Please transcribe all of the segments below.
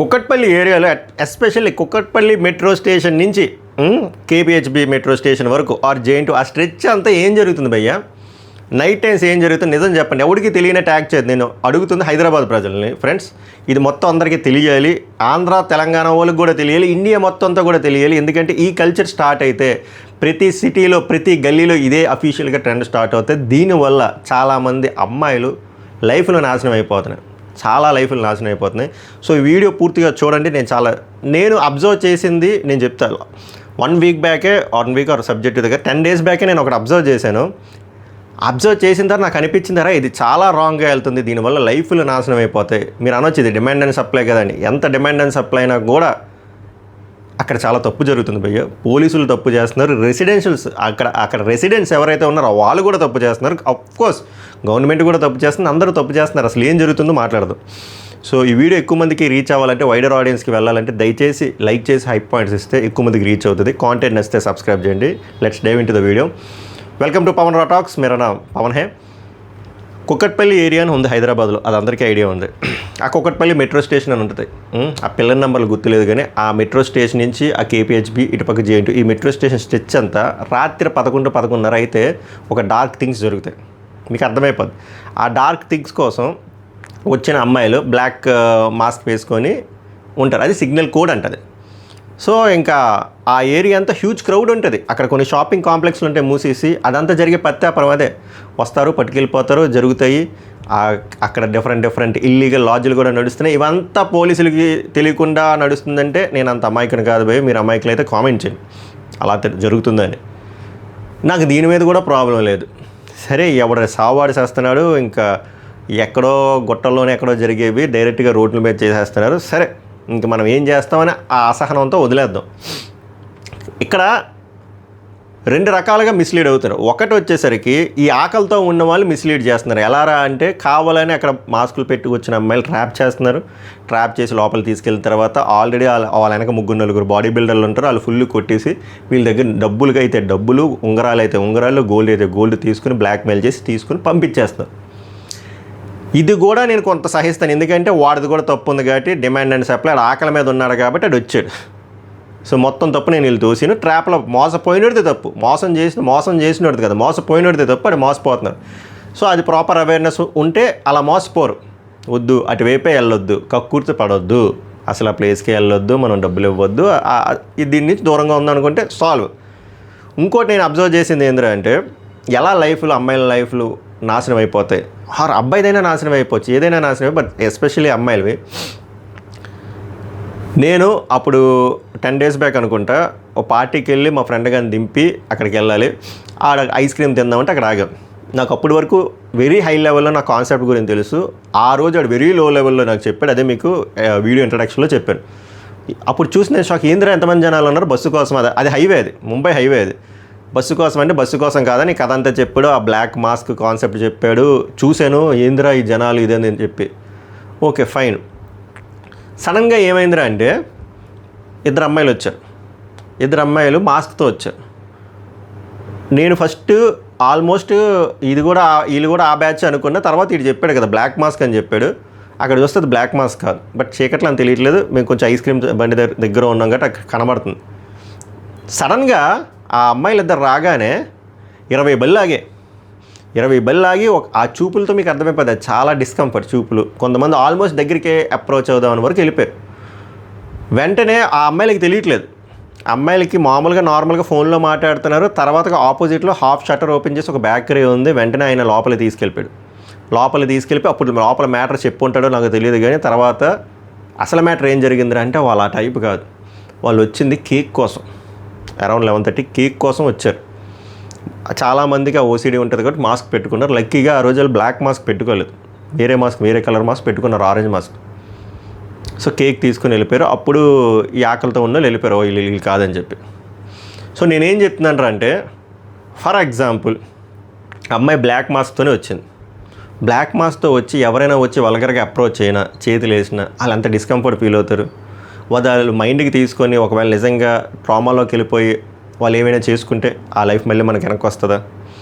కుక్కట్పల్లి ఏరియాలో especially Kukatpally metro station నుంచి KPHB metro station వరకు ఆర్ జేఎన్ ఆ స్ట్రెచ్ అంతా ఏం జరుగుతుంది భయ్యా? నైట్ టైమ్స్ ఏం జరుగుతుంది నిజం చెప్పండి. ఎవరికి తెలియని ట్యాగ్ చేయదు. నేను అడుగుతుంది హైదరాబాద్ ప్రజల్ని. ఫ్రెండ్స్, ఇది మొత్తం అందరికీ తెలియాలి. ఆంధ్ర తెలంగాణ వాళ్ళకి కూడా తెలియాలి, ఇండియా మొత్తం అంతా కూడా తెలియాలి. ఎందుకంటే ఈ కల్చర్ స్టార్ట్ అయితే ప్రతి సిటీలో ప్రతి గల్లీలో ఇదే అఫీషియల్గా ట్రెండ్ స్టార్ట్ అవుతుంది. దీనివల్ల చాలామంది అమ్మాయిలు లైఫ్లో నాశనం అయిపోతున్నాయి. చాలా లైఫ్లు నాశనం అయిపోతున్నాయి. సో ఈ వీడియో పూర్తిగా చూడండి. నేను అబ్జర్వ్ చేసింది నేను చెప్తాను. 1 వీక్ బ్యాకే 1 వీక్ ఆర్ సబ్జెక్ట్ దగ్గర 10 డేస్ బ్యాకే నేను ఒకటి అబ్జర్వ్ చేశాను. అబ్జర్వ్ చేసిన తర్వాత నాకు అనిపించిందారా ఇది చాలా రాంగ్గా వెళ్తుంది, దీనివల్ల లైఫ్లు నాశనం అయిపోతాయి. మీరు అనొచ్చు ఇది డిమాండ్ అండ్ సప్లై కదండి. ఎంత డిమాండ్ అండ్ సప్లై అయినా కూడా అక్కడ చాలా తప్పు జరుగుతుంది భయ్య. పోలీసులు తప్పు చేస్తున్నారు, రెసిడెన్షియల్స్ అక్కడ రెసిడెంట్స్ ఎవరైతే ఉన్నారో వాళ్ళు కూడా తప్పు చేస్తున్నారు. అఫ్కోర్స్ గవర్నమెంట్ కూడా తప్పు చేస్తుంది, అందరూ తప్పు చేస్తున్నారు. అసలు ఏం జరుగుతుందో మాట్లాడదాం. సో ఈ వీడియో ఎక్కువ మందికి రీచ్ అవ్వాలంటే, వైడర్ ఆడియన్స్కి వెళ్ళాలంటే దయచేసి లైక్ చేసి హై పాయింట్స్ ఇస్తే ఎక్కువ మందికి రీచ్ అవుతుంది. కాంటెంట్ నచ్చితే సబ్స్క్రైబ్ చేయండి. Let's dive into the video. Welcome to Pawan రా టాక్స్. मेरा नाम पवन है. కుక్కట్పల్లి ఏరియా అని ఉంది హైదరాబాద్లో, అది అందరికీ ఐడియా ఉంది. ఆ కుక్కట్పల్లి మెట్రో స్టేషన్ అని ఉంటుంది. ఆ పిల్లల నెంబర్లు గుర్తులేదు కానీ ఆ మెట్రో స్టేషన్ నుంచి ఆ కేపీహెచ్బి ఇటుపక్క జేఎన్ ఈ మెట్రో స్టేషన్ స్ట్రెచ్ అంతా రాత్రి 11-11:30 అయితే ఒక డార్క్ థింగ్స్ జరుగుతాయి. మీకు అర్థమైపోద్ది. ఆ డార్క్ థింగ్స్ కోసం వచ్చిన అమ్మాయిలు బ్లాక్ మాస్క్ వేసుకొని ఉంటారు. అది సిగ్నల్ కోడ్ అంటది. సో ఇంకా ఆ ఏరియా అంతా హ్యూజ్ క్రౌడ్ ఉంటుంది. అక్కడ కొన్ని షాపింగ్ కాంప్లెక్స్లు ఉంటాయి మూసేసి. అదంతా జరిగే పత్యాపరం అదే. వస్తారు, పట్టుకెళ్ళిపోతారు, జరుగుతాయి. అక్కడ డిఫరెంట్ ఇల్లీగల్ లాడ్జ్లు కూడా నడుస్తున్నాయి. ఇవంతా పోలీసులకి తెలియకుండా నడుస్తుందంటే నేను అంత అమాయకుని కాదు భయ్. మీరు అమాయకులు అయితే కామెంట్ చేయండి అలా జరుగుతుందని. నాకు దీని మీద కూడా ప్రాబ్లం లేదు. సరే, ఎవడ సావాడి చేస్తున్నాడు, ఇంకా ఎక్కడో గుట్టల్లోనే ఎక్కడో జరిగేవి డైరెక్ట్గా రోడ్ల మీద చేసేస్తున్నారు. సరే, ఇంక మనం ఏం చేస్తామని ఆ అసహనంతో వదిలేద్దాం. ఇక్కడ 2 రకాలుగా మిస్లీడ్ అవుతారు. ఒకటి వచ్చేసరికి ఈ ఆకలితో ఉన్న వాళ్ళు మిస్లీడ్ చేస్తున్నారు. ఎలారా అంటే కావాలని అక్కడ మాస్కులు పెట్టి వచ్చిన అమ్మాయిలు ట్రాప్ చేస్తున్నారు. ట్రాప్ చేసి లోపలికి తీసుకెళ్ళిన తర్వాత ఆల్రెడీ వాళ్ళ వెనక 3-4 బాడీ బిల్డర్లు ఉంటారు. వాళ్ళు ఫుల్ కొట్టేసి వీళ్ళ దగ్గర డబ్బులుగా అయితే డబ్బులు, ఉంగరాలు అయితే ఉంగరాలు, గోల్డ్ అయితే గోల్డ్ తీసుకుని బ్లాక్మెయిల్ చేసి తీసుకుని పంపించేస్తారు. ఇది కూడా నేను కొంత సహిస్తాను. ఎందుకంటే వాడిది కూడా తప్పు ఉంది కాబట్టి డిమాండ్ అండ్ సప్లై ఆకలి మీద ఉన్నాడు కాబట్టి అది వచ్చాడు. సో మొత్తం తప్పు నేను వీళ్ళు తోసిను. ట్రాప్లో మోసపోయినోడితే తప్పు, మోసం చేసినోడిది కదా, మోసపోయినోడితే తప్పు, అది మోసపోతున్నారు. సో అది ప్రాపర్ అవేర్నెస్ ఉంటే అలా మోసపోరు. వద్దు, అటువైపే వెళ్ళొద్దు, కక్కుర్తి పడొద్దు, అసలు ఆ ప్లేస్కి వెళ్ళొద్దు, మనం డబ్బులు ఇవ్వద్దు, దీని నుంచి దూరంగా ఉందనుకుంటే సాల్వ్. ఇంకోటి నేను అబ్జర్వ్ చేసింది ఏంటంటే ఎలా లైఫ్లు అమ్మాయిల లైఫ్లు నాశనం అయిపోతాయి. అబ్బాయిదైనా నాశనం అయిపోవచ్చు, ఏదైనా నాశనం అయిపో, బట్ ఎస్పెషల్లీ అమ్మాయిలవి. నేను అప్పుడు 10 డేస్ బ్యాక్ అనుకుంటా ఒక పార్టీకి వెళ్ళి మా ఫ్రెండ్ గారిని దింపి అక్కడికి వెళ్ళాలి. ఆడ ఐస్ క్రీమ్ తిందామంటే అక్కడ ఆగాం. నాకు అప్పటి వరకు వెరీ హై లెవెల్లో నా కాన్సెప్ట్ గురించి తెలుసు. ఆ రోజు ఆడు వెరీ లో లెవెల్లో నాకు చెప్పాడు. అదే మీకు వీడియో ఇంట్రడక్షన్లో చెప్పాను. అప్పుడు చూసి నేను షాక్, ఏందిరా ఎంతమంది జనాలు ఉన్నారు బస్సు కోసం. అది హైవే, అది ముంబై హైవే. అది బస్సు కోసం అంటే బస్సు కోసం కాదని కథ అంతా చెప్పాడు. ఆ బ్లాక్ మాస్క్ కాన్సెప్ట్ చెప్పాడు. చూశాను, ఏందిరా ఈ జనాలు ఇదేంది అని చెప్పి. Okay fine. సడన్గా ఏమైందిరా అంటే 2 అమ్మాయిలు వచ్చారు. 2 అమ్మాయిలు మాస్క్తో వచ్చారు. నేను ఫస్ట్ ఆల్మోస్ట్ వీళ్ళు కూడా ఆ బ్యాచ్ అనుకున్న. తర్వాత ఇటు చెప్పాడు కదా బ్లాక్ మాస్క్ అని చెప్పాడు. అక్కడ చూస్తే అది బ్లాక్ మాస్క్ కాదు, బట్ చీకట్లో అని తెలియట్లేదు. మేము కొంచెం ఐస్ క్రీమ్ బండి దగ్గర ఉన్నాం కాబట్టి అక్కడ కనబడుతుంది. సడన్గా ఆ అమ్మాయిలు ఇద్దరు రాగానే 20 బళ్ళు ఆగే. 20 బళ్ళు ఆగి ఆ చూపులతో మీకు అర్థమైపోతుంది చాలా డిస్కంఫర్ట్ చూపులు. కొంతమంది ఆల్మోస్ట్ దగ్గరికే అప్రోచ్ అవుదామని వరకు వెళ్ళిపోయారు. వెంటనే ఆ అమ్మాయిలకి తెలియట్లేదు. అమ్మాయిలకి మామూలుగా నార్మల్గా ఫోన్లో మాట్లాడుతున్నారు. తర్వాత ఆపోజిట్లో హాఫ్ షట్టర్ ఓపెన్ చేసి ఒక బేకరీ ఉంది. వెంటనే ఆయన లోపలికి తీసుకెళ్ళిపోయాడు. అప్పుడు లోపల మ్యాటర్ చెప్పుంటాడో నాకు తెలియదు కానీ తర్వాత అసలు మ్యాటర్ ఏం జరిగింది అంటే వాళ్ళు ఆ టైప్ కాదు. వాళ్ళు వచ్చింది కేక్ కోసం. అరౌండ్ 11:30 కేక్ కోసం వచ్చారు. చాలామందికి ఆ ఓసీడీ ఉంటుంది కాబట్టి మాస్క్ పెట్టుకున్నారు. లక్కీగా ఆ రోజు బ్లాక్ మాస్క్ పెట్టుకోలేదు, వేరే కలర్ మాస్క్ పెట్టుకున్నారు, ఆరెంజ్ మాస్క్. సో కేక్ తీసుకుని వెళ్ళిపోయారు. అప్పుడు ఈ ఆకలితో ఉన్న వెళ్ళిపోయారు, వీళ్ళు కాదని చెప్పి. సో నేనేం చెప్తున్నాను అంటే ఫర్ ఎగ్జాంపుల్ అమ్మాయి బ్లాక్ మాస్క్తోనే వచ్చింది. బ్లాక్ మాస్క్తో వచ్చి ఎవరైనా వచ్చి వల్గర్గా అప్రోచ్ అయినా, చేతులు వేసినా వాళ్ళు అంత డిస్కంఫర్ట్ ఫీల్ అవుతారు. వాళ్ళు మైండ్కి తీసుకొని ఒకవేళ నిజంగా ట్రామాలోకి వెళ్ళిపోయి వాళ్ళు ఏమైనా చేసుకుంటే ఆ లైఫ్ మళ్ళీ మనకి వెనక్కి వస్తుందా?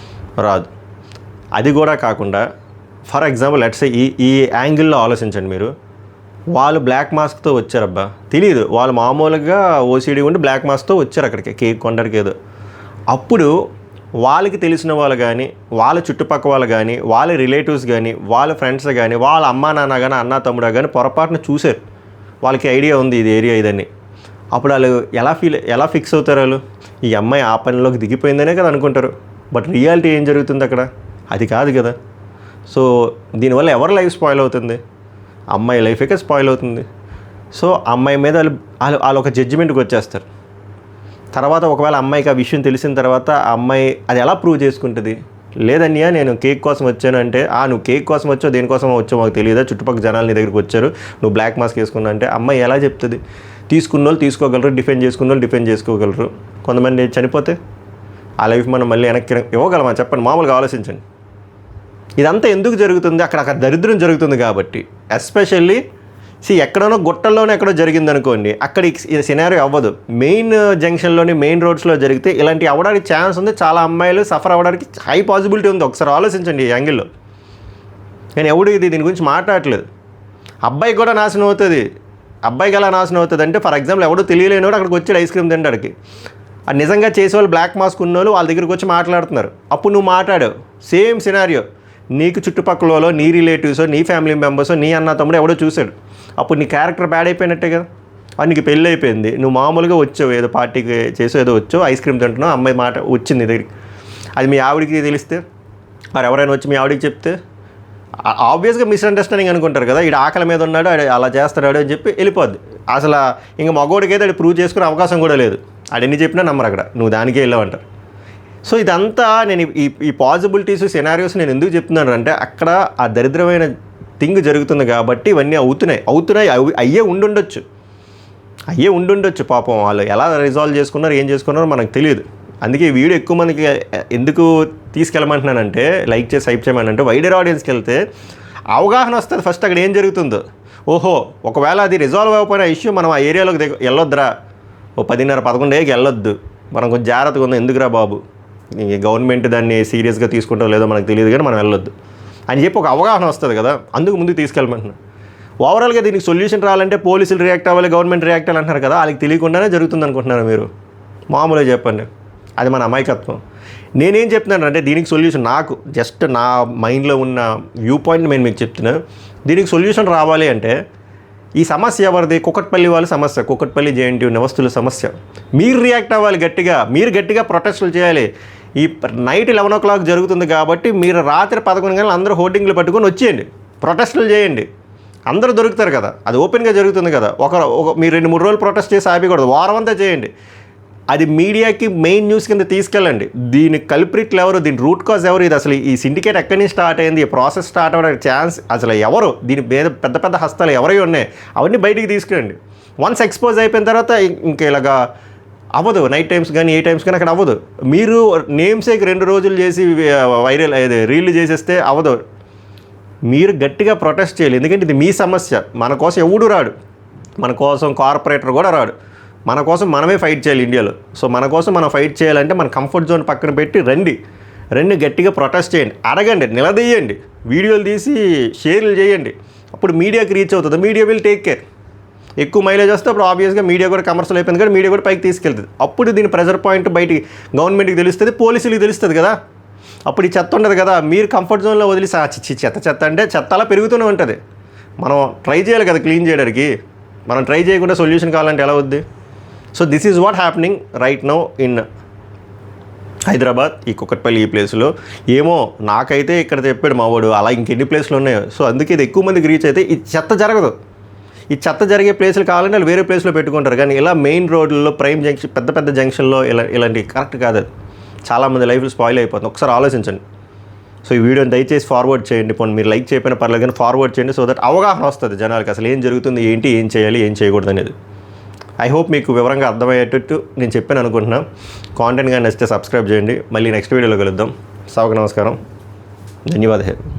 రాదు. అది కూడా కాకుండా ఫర్ ఎగ్జాంపుల్ లెట్స్ ఈ యాంగిల్లో ఆలోచించండి. మీరు వాళ్ళు బ్లాక్ మాస్క్తో వచ్చారబ్బా, తెలియదు, వాళ్ళు మామూలుగా ఓసీడీ ఉండి బ్లాక్ మాస్క్తో వచ్చారు అక్కడికి కేక్ కొనడానికి ఏదో. అప్పుడు వాళ్ళకి తెలిసిన వాళ్ళు కానీ, వాళ్ళ చుట్టుపక్కల వాళ్ళు కానీ, వాళ్ళ రిలేటివ్స్ కానీ, వాళ్ళ ఫ్రెండ్స్ కానీ, వాళ్ళ అమ్మా నాన్న కానీ, అన్న తమ్ముడు కానీ పొరపాటున చూశారు, వాళ్ళకి ఐడియా ఉంది ఇది ఏరియా ఇదని. అప్పుడు వాళ్ళు ఎలా ఫిక్స్ అవుతారు? వాళ్ళు ఈ అమ్మాయి ఆ పనిలోకి దిగిపోయిందనే కదా అనుకుంటారు. బట్ రియాలిటీ ఏం జరుగుతుంది అక్కడ? అది కాదు కదా. సో దీనివల్ల ఎవరి లైఫ్ స్పాయిల్ అవుతుంది? అమ్మాయి లైఫే స్పాయిల్ అవుతుంది. సో అమ్మాయి మీద వాళ్ళు ఒక జడ్జిమెంట్కి వచ్చేస్తారు. తర్వాత ఒకవేళ అమ్మాయికి ఆ విషయం తెలిసిన తర్వాత ఆ అమ్మాయి అది ఎలా ప్రూవ్ చేసుకుంటుంది? లేదన్నయ్య నేను కేక్ కోసం వచ్చాను అంటే, నువ్వు కేక్ కోసం వచ్చావు, దేనికోసం వచ్చావు మాకు తెలియదా, చుట్టుపక్కల జనాలు నీ దగ్గరికి వచ్చారు, నువ్వు బ్లాక్ మాస్క్ వేసుకున్నా అంటే అమ్మాయి ఎలా చెప్తుంది? తీసుకున్న వాళ్ళు తీసుకోగలరు, డిఫెండ్ చేసుకున్న వాళ్ళు డిఫెండ్ చేసుకోగలరు. కొంతమంది చనిపోతే ఆ లైఫ్ మనం మళ్ళీ వెనక్కి ఇవ్వగలమా చెప్పండి? మామూలుగా ఆలోచించండి. ఇదంతా ఎందుకు జరుగుతుంది? అక్కడ దరిద్రం జరుగుతుంది కాబట్టి. ఎస్పెషల్లీ ఎక్కడనో గుట్టల్లోనే ఎక్కడో జరిగింది అనుకోండి, అక్కడ ఈ సినారియో అవ్వదు. మెయిన్ జంక్షన్లోని మెయిన్ రోడ్స్లో జరిగితే ఇలాంటి అవ్వడానికి ఛాన్స్ ఉంది. చాలా అమ్మాయిలు సఫర్ అవ్వడానికి హై పాసిబిలిటీ ఉంది. ఒకసారి ఆలోచించండి ఈ యాంగిల్లో. నేను ఎవడు దీని గురించి మాట్లాడట్లేదు. అబ్బాయికి కూడా నాశనం అవుతుంది. అబ్బాయికి ఎలా నాశనం అవుతుంది అంటే, ఫర్ ఎగ్జాంపుల్ ఎవడో తెలియలేనివాడు అక్కడికి వచ్చి ఐస్ క్రీమ్ తినడానికి, అది నిజంగా చేసేవాళ్ళు బ్లాక్ మాస్క్ ఉన్నోళ్ళు వాళ్ళ దగ్గరికి వచ్చి మాట్లాడుతున్నారు. అప్పుడు నువ్వు మాట్లాడావు, సేమ్ సినారియో నీకు చుట్టుపక్కల నీ రిలేటివ్సో, నీ ఫ్యామిలీ మెంబర్సో, నీ అన్న తమ్ముడు ఎవడో చూశాడు. అప్పుడు నీ క్యారెక్టర్ బ్యాడ్ అయిపోయినట్టే కదా. అది నీకు పెళ్ళి అయిపోయింది, నువ్వు మామూలుగా వచ్చావు, ఏదో పార్టీకి చేసో ఏదో వచ్చావు, ఐస్ క్రీమ్ తింటున్నావు, అమ్మాయి మాట వచ్చింది దగ్గరికి. అది మీ ఆవిడికి తెలిస్తే, మరి ఎవరైనా వచ్చి మీ ఆవిడికి చెప్తే ఆబ్వియస్గా మిస్అండర్స్టాండింగ్ అనుకుంటారు కదా, ఈడు ఆకలి మీద ఉన్నాడు, అలా చేస్తున్నాడు అని చెప్పి వెళ్ళిపోద్ది. అసలు ఇంకా మగోడికైతే అది ప్రూవ్ చేసుకునే అవకాశం కూడా లేదు. అడెన్ని చెప్పినా నమ్మరు అక్కడ, నువ్వు దానికే వెళ్ళావంటారు. సో ఇదంతా నేను ఈ పాసిబిలిటీస్ సినారియోస్ నేను ఎందుకు చెప్తున్నాను అంటే, అక్కడ ఆ దరిద్రమైన థింగ్ జరుగుతుంది కాబట్టి ఇవన్నీ అవుతున్నాయి. అయ్యే ఉండుండొచ్చు పాపం. వాళ్ళు ఎలా రిజాల్వ్ చేసుకున్నారు, ఏం చేసుకున్నారో మనకు తెలియదు. అందుకే ఈ వీడియో ఎక్కువ మందికి ఎందుకు తీసుకెళ్ళమంటున్నానంటే, లైక్ చేసి హైప్ చేయమనంటే, వైడర్ ఆడియన్స్కి వెళ్తే అవగాహన వస్తుంది ఫస్ట్ అక్కడ ఏం జరుగుతుందో. ఓహో, ఒకవేళ అది రిజాల్వ్ అయిపోయిన ఇష్యూ మనం ఆ ఏరియాలోకి వెళ్ళొద్దురా, 10:30-11 వెళ్ళొద్దు, మనం కొంచెం జాగ్రత్తగా ఉందాం, ఎందుకురా బాబు, గవర్నమెంట్ దాన్ని సీరియస్గా తీసుకుంటారో లేదో మనకు తెలియదు కానీ మనం వెళ్ళొద్దు అని చెప్పి ఒక అవగాహన వస్తుంది కదా, అందుకు ముందుకు తీసుకెళ్ళమంటున్నాను. ఓవరాల్గా దీనికి సొల్యూషన్ రావాలంటే పోలీసులు రియాక్ట్ అవ్వాలి, గవర్నమెంట్ రియాక్ట్ అవ్వాలి అంటున్నారు కదా, వాళ్ళకి తెలియకుండానే జరుగుతుంది అనుకుంటున్నారు మీరు? మామూలుగా చెప్పండి, అది మన అమాయకత్వం. నేనేం చెప్తున్నాను అంటే, దీనికి సొల్యూషన్ నాకు జస్ట్ నా మైండ్లో ఉన్న వ్యూ పాయింట్ నేను మీకు చెప్తున్నా. దీనికి సొల్యూషన్ రావాలి అంటే, ఈ సమస్య ఎవరిది? కుకట్పల్లి వాళ్ళ సమస్య, కుకట్పల్లి జేఎన్టీయూ నివాసుల సమస్య. మీరు రియాక్ట్ అవ్వాలి గట్టిగా, మీరు గట్టిగా ప్రొటెస్టులు చేయాలి. ఈ నైట్ 11 o'clock జరుగుతుంది కాబట్టి మీరు రాత్రి 11 గంటలు అందరూ హోర్డింగ్లు పట్టుకొని వచ్చేయండి, ప్రొటెస్టులు చేయండి, అందరూ దొరుకుతారు కదా. అది ఓపెన్గా జరుగుతుంది కదా. మీరు 2-3 రోజులు ప్రొటెస్ట్ చేసి ఆపకూడదు, వారం అంతా చేయండి. అది మీడియాకి మెయిన్ న్యూస్ కింద తీసుకెళ్ళండి. దీని కల్ప్రిట్లు ఎవరు, దీని రూట్ కాజ్ ఎవరు, ఇది అసలు ఈ సిండికేట్ ఎక్కడి నుంచి స్టార్ట్ అయింది, ఈ ప్రాసెస్ స్టార్ట్ అవ్వడానికి ఛాన్స్ అసలు ఎవరు, దీని మీద పెద్ద పెద్ద హస్తాలు ఎవరై ఉన్నాయి అవన్నీ బయటికి తీసుకురండి. వన్స్ ఎక్స్పోజ్ అయిపోయిన తర్వాత ఇంకా ఇలాగా అవ్వదు. నైట్ టైమ్స్ కానీ ఏ టైమ్స్ కానీ అక్కడ అవ్వదు. మీరు నేమ్సేకి 2 రోజులు చేసి వైరల్ రీల్ చేసేస్తే అవ్వదు. మీరు గట్టిగా ప్రొటెస్ట్ చేయాలి, ఎందుకంటే ఇది మీ సమస్య. మన కోసం ఎవడు రాడు, మన కోసం కార్పొరేటర్ కూడా రాడు, మన కోసం మనమే ఫైట్ చేయాలి ఇండియాలో. సో మన కోసం మనం ఫైట్ చేయాలంటే మన కంఫర్ట్ జోన్ పక్కన పెట్టి రండి గట్టిగా ప్రొటెస్ట్ చేయండి, అడగండి, నిలదీయండి, వీడియోలు తీసి షేర్లు చేయండి. అప్పుడు మీడియాకి రీచ్ అవుతుంది, మీడియా విల్ టేక్ కేర్. ఎక్కువ మైలేజ్ వస్తే అప్పుడు ఆబ్వియస్గా మీడియా కూడా కమర్షియల్ అయిపోయింది కానీ మీడియా కూడా పైకి తీసుకెళ్తుంది. అప్పుడు దీని ప్రెజర్ పాయింట్ బయటికి గవర్నమెంట్కి తెలుస్తుంది, పోలీసులకి తెలుస్తుంది కదా. అప్పుడు ఈ చెత్త ఉండదు కదా, మీరు కంఫర్ట్ జోన్లో వదిలేసి చెత్త అంటే చెత్త అలా పెరుగుతూనే ఉంటుంది. మనం ట్రై చేయాలి కదా క్లీన్ చేయడానికి. మనం ట్రై చేయకుండా సొల్యూషన్ కావాలంటే ఎలా వద్ది? So this is what happening right now in Hyderabad, ఈ కుకట్పల్లి ఈ ప్లేస్లో. ఏమో నాకైతే ఇక్కడ చెప్పాడు మా వాడు, అలా ఇంకెన్ని ప్లేస్లు ఉన్నాయో. సో అందుకే ఇది ఎక్కువ మందికి రీచ్ అయితే ఈ చెత్త జరగదు. ఈ చెత్త జరిగే ప్లేసులు కావాలంటే వాళ్ళు వేరే ప్లేస్లో పెట్టుకుంటారు, కానీ ఇలా మెయిన్ రోడ్లలో ప్రైమ్ జంక్షన్ పెద్ద జంక్షన్లో ఇలాంటివి కరెక్ట్ కాదు. అది చాలామంది లైఫ్లు స్పాయిల్ అయిపోతుంది. ఒకసారి ఆలోచించండి. సో ఈ వీడియోని దయచేసి ఫార్వర్డ్ చేయండి. పోనీ మీరు లైక్ చేయకపోయినా పర్లేదు కానీ ఫార్వర్డ్ చేయండి, సో దట్ అవగాహన వస్తుంది జనాలకి అసలు ఏం జరుగుతుంది, ఏంటి, ఏం చేయాలి, ఏం చేయకూడదు అనేది. ఐ హోప్ మీకు వివరంగా అర్థమయ్యేటట్టు నేను చెప్పాను అనుకుంటున్నాను. కాంటెంట్ కానీ నచ్చితే సబ్స్క్రైబ్ చేయండి. మళ్ళీ నెక్స్ట్ వీడియోలో కలుద్దాం. సభకు నమస్కారం, ధన్యవాదాలు.